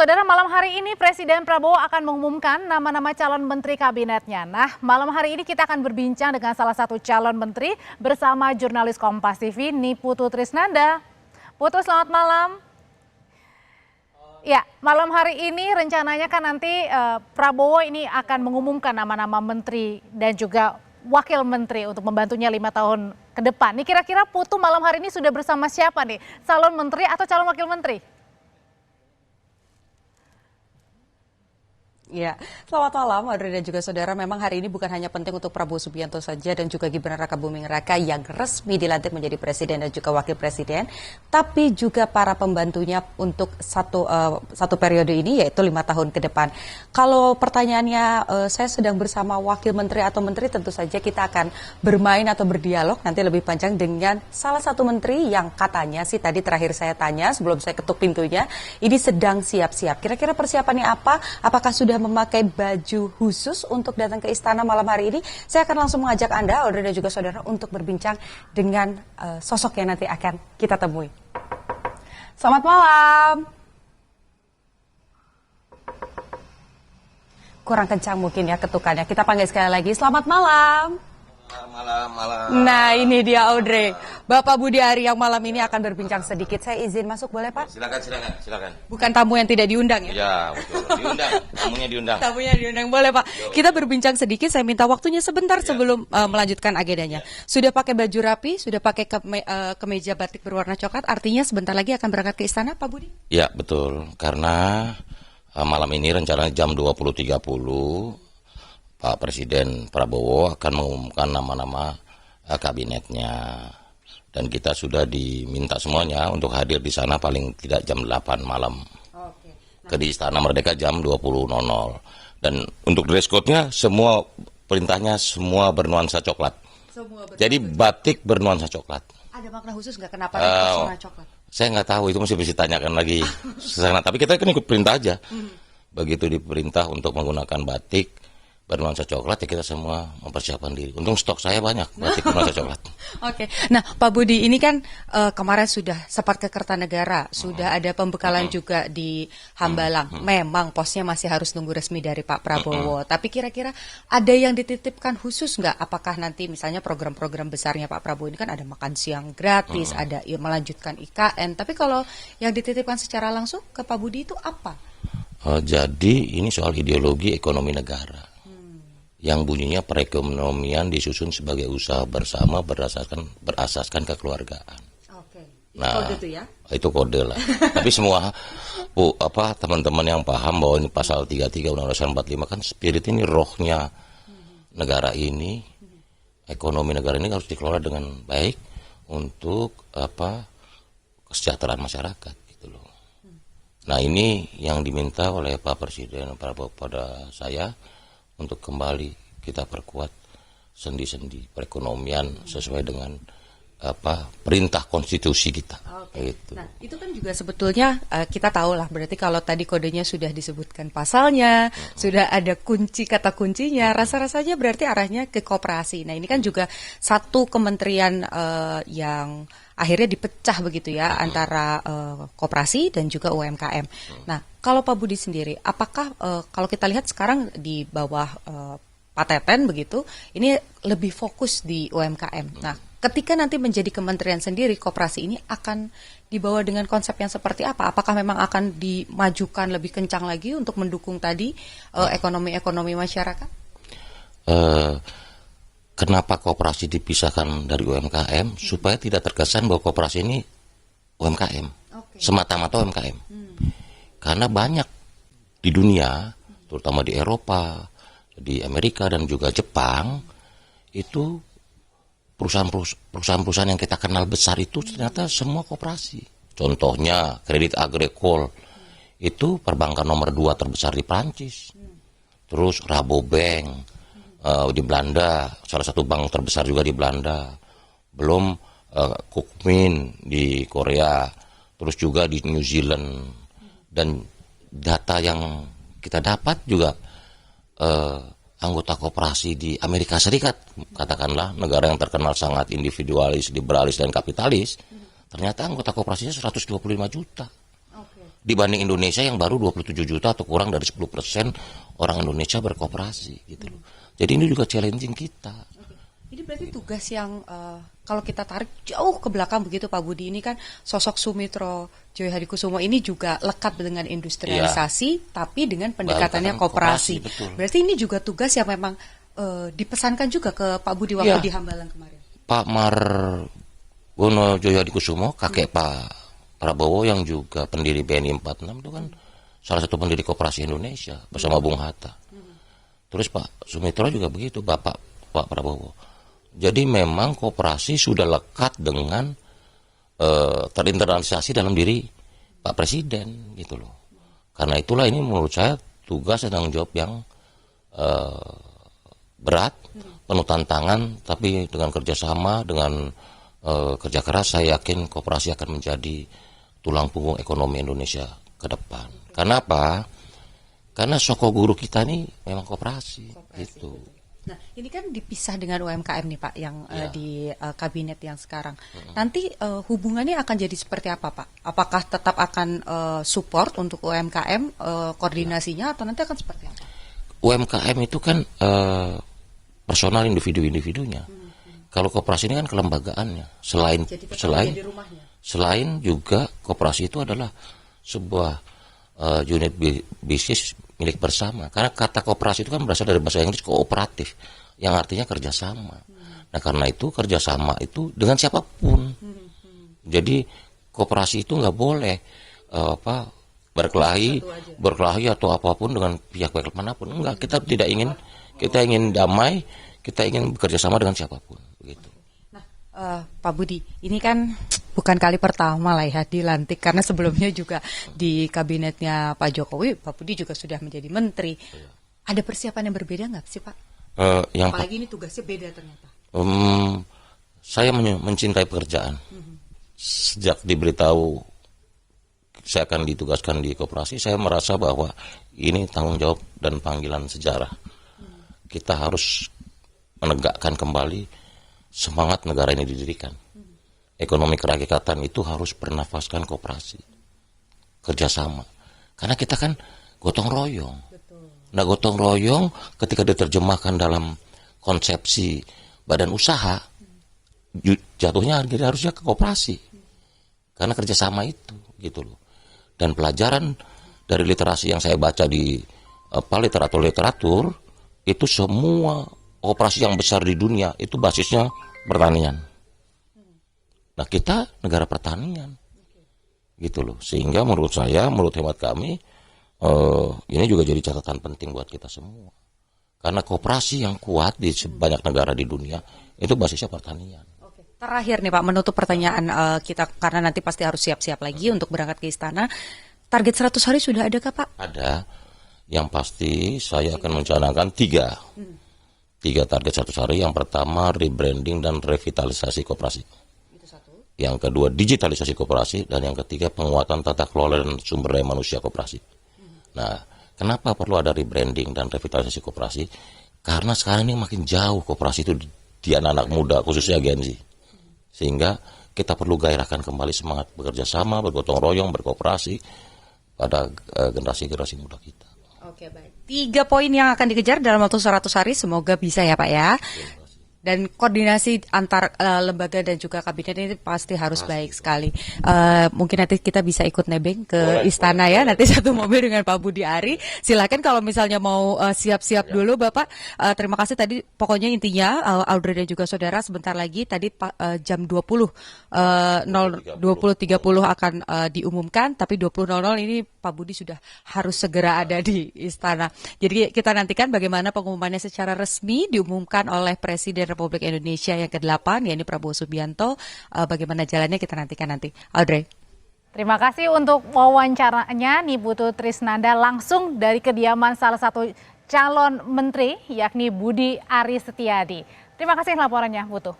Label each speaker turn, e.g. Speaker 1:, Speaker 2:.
Speaker 1: Saudara, malam hari ini Presiden Prabowo akan mengumumkan nama-nama calon menteri kabinetnya. Nah, malam hari ini kita akan berbincang dengan salah satu calon menteri bersama jurnalis Kompas TV, Niputu Trisnanda. Putu, selamat malam. Ya, malam hari ini rencananya kan nanti Prabowo ini akan mengumumkan nama-nama menteri dan juga wakil menteri untuk membantunya 5 tahun ke depan. Nih kira-kira Putu malam hari ini sudah bersama siapa nih? Calon menteri atau calon wakil menteri?
Speaker 2: Ya, selamat malam Audrey dan juga saudara. Memang hari ini bukan hanya penting untuk Prabowo Subianto saja dan juga Gibran Rakabuming Raka yang resmi dilantik menjadi presiden dan juga wakil presiden, tapi juga para pembantunya untuk satu periode ini, yaitu 5 tahun ke depan. Kalau pertanyaannya saya sedang bersama wakil menteri atau menteri, tentu saja kita akan bermain atau berdialog nanti lebih panjang dengan salah satu menteri yang katanya sih tadi terakhir saya tanya sebelum saya ketuk pintunya, ini sedang siap-siap. Kira-kira persiapannya apa? Apakah sudah memakai baju khusus untuk datang ke istana malam hari ini? Saya akan langsung mengajak Anda, Audrey dan juga saudara, untuk berbincang dengan sosok yang nanti akan kita temui. Selamat malam. Kurang kencang mungkin ya ketukannya. Kita panggil sekali lagi. Selamat malam.
Speaker 3: Malam.
Speaker 2: Nah, ini dia Audrey. Bapak Budi Ari yang malam ini akan berbincang sedikit. Saya izin masuk, boleh Pak?
Speaker 3: Silakan.
Speaker 2: Bukan tamu yang tidak diundang ya?
Speaker 3: Ya, betul. Diundang. Tamunya diundang.
Speaker 2: Tamunya diundang, boleh Pak. Kita berbincang sedikit, saya minta waktunya sebentar sebelum melanjutkan agendanya. Sudah pakai baju rapi, sudah pakai kemeja batik berwarna coklat, artinya sebentar lagi akan berangkat ke istana Pak Budi?
Speaker 3: Ya, betul. Karena malam ini rencananya jam 20.30 Pak Presiden Prabowo akan mengumumkan nama-nama kabinetnya. Dan kita sudah diminta semuanya untuk hadir di sana paling tidak jam 8 malam.
Speaker 2: Oke.
Speaker 3: Ke di Istana Merdeka jam 20.00. Dan untuk dress code-nya semua perintahnya semua bernuansa coklat. Jadi batik bernuansa coklat.
Speaker 2: Ada makna khusus nggak kenapa warna coklat?
Speaker 3: Saya nggak tahu, itu masih bisa ditanyakan lagi. Tapi kita kan ikut perintah aja. Begitu diperintah untuk menggunakan batik bernuansa coklat, ya kita semua mempersiapkan diri. Untung stok saya banyak batik bernuansa coklat.
Speaker 2: Oke, nah Pak Budi ini kan kemarin sudah sempat ke Kertanegara, sudah ada pembekalan juga di Hambalang. Memang posnya masih harus nunggu resmi dari Pak Prabowo. Tapi kira-kira ada yang dititipkan khusus nggak? Apakah nanti misalnya program-program besarnya Pak Prabowo ini kan ada makan siang gratis, ada melanjutkan IKN. Tapi kalau yang dititipkan secara langsung ke Pak Budi itu apa?
Speaker 3: Jadi ini soal ideologi ekonomi negara. Yang bunyinya perekonomian disusun sebagai usaha bersama berasaskan kekeluargaan.
Speaker 2: Oke.
Speaker 3: Nah,
Speaker 2: kode itu ya?
Speaker 3: Itu kode lah. Tapi semua teman-teman yang paham bahwa ini pasal 33 Undang-Undang 45 kan spirit ini, rohnya negara ini, ekonomi negara ini harus dikelola dengan baik untuk kesejahteraan masyarakat gitu loh. Nah, ini yang diminta oleh Pak Presiden Prabowo pada saya untuk kembali kita perkuat sendi-sendi perekonomian sesuai dengan perintah konstitusi kita.
Speaker 2: Oke. Gitu. Nah, itu kan juga sebetulnya kita tahu lah, berarti kalau tadi kodenya sudah disebutkan pasalnya, sudah ada kata kuncinya, rasa-rasanya berarti arahnya ke koperasi. Nah, ini kan juga satu kementerian yang akhirnya dipecah begitu ya antara koperasi dan juga UMKM. Nah, kalau Pak Budi sendiri, apakah kalau kita lihat sekarang di bawah Pak Teten begitu, ini lebih fokus di UMKM. Nah, ketika nanti menjadi kementerian sendiri, koperasi ini akan dibawa dengan konsep yang seperti apa? Apakah memang akan dimajukan lebih kencang lagi untuk mendukung tadi ekonomi masyarakat?
Speaker 3: Kenapa koperasi dipisahkan dari UMKM? Supaya tidak terkesan bahwa koperasi ini UMKM, semata-mata UMKM. Karena banyak di dunia, terutama di Eropa, di Amerika dan juga Jepang, itu perusahaan-perusahaan yang kita kenal besar itu ternyata semua koperasi. Contohnya Crédit Agricole, itu perbankan nomor 2 terbesar di Prancis. Terus Rabobank di Belanda, salah satu bank terbesar juga di Belanda. Belum Kukmin di Korea, terus juga di New Zealand. Dan data yang kita dapat juga anggota koperasi di Amerika Serikat, katakanlah negara yang terkenal sangat individualis, liberalis dan kapitalis, ternyata anggota koperasinya 125 juta. dibanding Indonesia yang baru 27 juta atau kurang dari 10% orang Indonesia berkooperasi gitu loh. Jadi ini juga challenging kita.
Speaker 2: Ini berarti tugas yang kalau kita tarik jauh ke belakang begitu Pak Budi, ini kan sosok Sumitro Joyo Hadikusumo ini juga lekat dengan industrialisasi, tapi dengan pendekatannya koperasi. Berarti ini juga tugas yang memang dipesankan juga ke Pak Budi waktu di Hambalang kemarin. Pak
Speaker 3: Margono Joyo Hadikusumo, kakek Pak Prabowo yang juga pendiri BNI 46 itu kan salah satu pendiri koperasi Indonesia bersama Bung Hatta. Terus Pak Sumitro juga begitu, Pak Prabowo. Jadi memang koperasi sudah lekat dengan terinternalisasi dalam diri Pak Presiden gitu loh. Karena itulah ini menurut saya tugas dan tanggung jawab yang berat, penuh tantangan, tapi dengan kerjasama, dengan kerja keras, saya yakin koperasi akan menjadi tulang punggung ekonomi Indonesia ke depan. Karena apa? Karena soko guru kita ini memang koperasi. Gitu.
Speaker 2: Nah, ini kan dipisah dengan UMKM nih Pak, yang di kabinet yang sekarang. Nanti hubungannya akan jadi seperti apa Pak? Apakah tetap akan support untuk UMKM koordinasinya atau nanti akan seperti apa?
Speaker 3: UMKM itu kan personal individu-individunya. Kalau koperasi ini kan kelembagaannya. Selain juga koperasi itu adalah sebuah unit bisnis milik bersama. Karena kata koperasi itu kan berasal dari bahasa Inggris kooperatif, yang artinya kerjasama. Nah karena itu kerjasama itu dengan siapapun. Jadi koperasi itu nggak boleh berkelahi atau apapun dengan pihak-pihak manapun. Enggak, kita tidak ingin, kita ingin damai, kita ingin bekerja sama dengan siapapun. Begitu.
Speaker 2: Nah, Pak Budi, ini kan bukan kali pertama lah ya dilantik, karena sebelumnya juga di kabinetnya Pak Jokowi, Pak Budi juga sudah menjadi menteri. Ada persiapan yang berbeda nggak sih Pak? Apalagi ini tugasnya beda ternyata.
Speaker 3: Saya mencintai pekerjaan. Sejak diberitahu saya akan ditugaskan di koperasi, saya merasa bahwa ini tanggung jawab dan panggilan sejarah. Kita harus menegakkan kembali semangat negara ini didirikan. Ekonomi kerakyatan itu harus bernafaskan koperasi, kerjasama. Karena kita kan gotong royong. Nah gotong royong ketika diterjemahkan dalam konsepsi badan usaha, jatuhnya harusnya ke koperasi. Karena kerjasama itu, gitu loh. Dan pelajaran dari literasi yang saya baca di literatur itu semua operasi yang besar di dunia itu basisnya pertanian. Nah kita negara pertanian, gitu loh. Sehingga menurut saya, menurut hemat kami, ini juga jadi catatan penting buat kita semua. Karena koperasi yang kuat di banyak negara di dunia itu basisnya pertanian.
Speaker 2: Terakhir nih Pak, menutup pertanyaan kita, karena nanti pasti harus siap-siap lagi untuk berangkat ke istana. Target 100 hari sudah adakah Pak? Ada.
Speaker 3: Yang pasti saya akan mencanangkan 3 target 100 hari. Yang pertama rebranding dan revitalisasi koperasi. Itu satu. Yang kedua digitalisasi koperasi, dan yang ketiga penguatan tata kelola dan sumber daya manusia koperasi. Nah, kenapa perlu ada rebranding dan revitalisasi koperasi? Karena sekarang ini makin jauh koperasi itu di anak-anak muda, khususnya Gen Z. Sehingga kita perlu gairahkan kembali semangat bekerja sama, bergotong royong, berkooperasi pada generasi-generasi muda kita.
Speaker 2: Oke, baik. 3 poin yang akan dikejar dalam waktu 100 hari, semoga bisa ya Pak ya. Dan koordinasi antar lembaga dan juga kabinet ini pasti harus baik sekali. Mungkin nanti kita bisa ikut nebeng ke istana ya, nanti satu mobil dengan Pak Budi Ari. Silakan kalau misalnya mau siap-siap dulu Bapak. Terima kasih tadi, pokoknya intinya Audrey dan juga saudara sebentar lagi tadi jam 20.30 akan diumumkan, tapi 20.00 ini Pak Budi sudah harus segera ada di istana. Jadi kita nantikan bagaimana pengumumannya secara resmi diumumkan oleh Presiden Republik Indonesia yang ke-8, yaitu Prabowo Subianto. Bagaimana jalannya kita nantikan nanti. Audrey.
Speaker 1: Terima kasih untuk wawancaranya Niputu Trisnanda langsung dari kediaman salah satu calon menteri yakni Budi Aris Setiadi. Terima kasih laporannya Putu.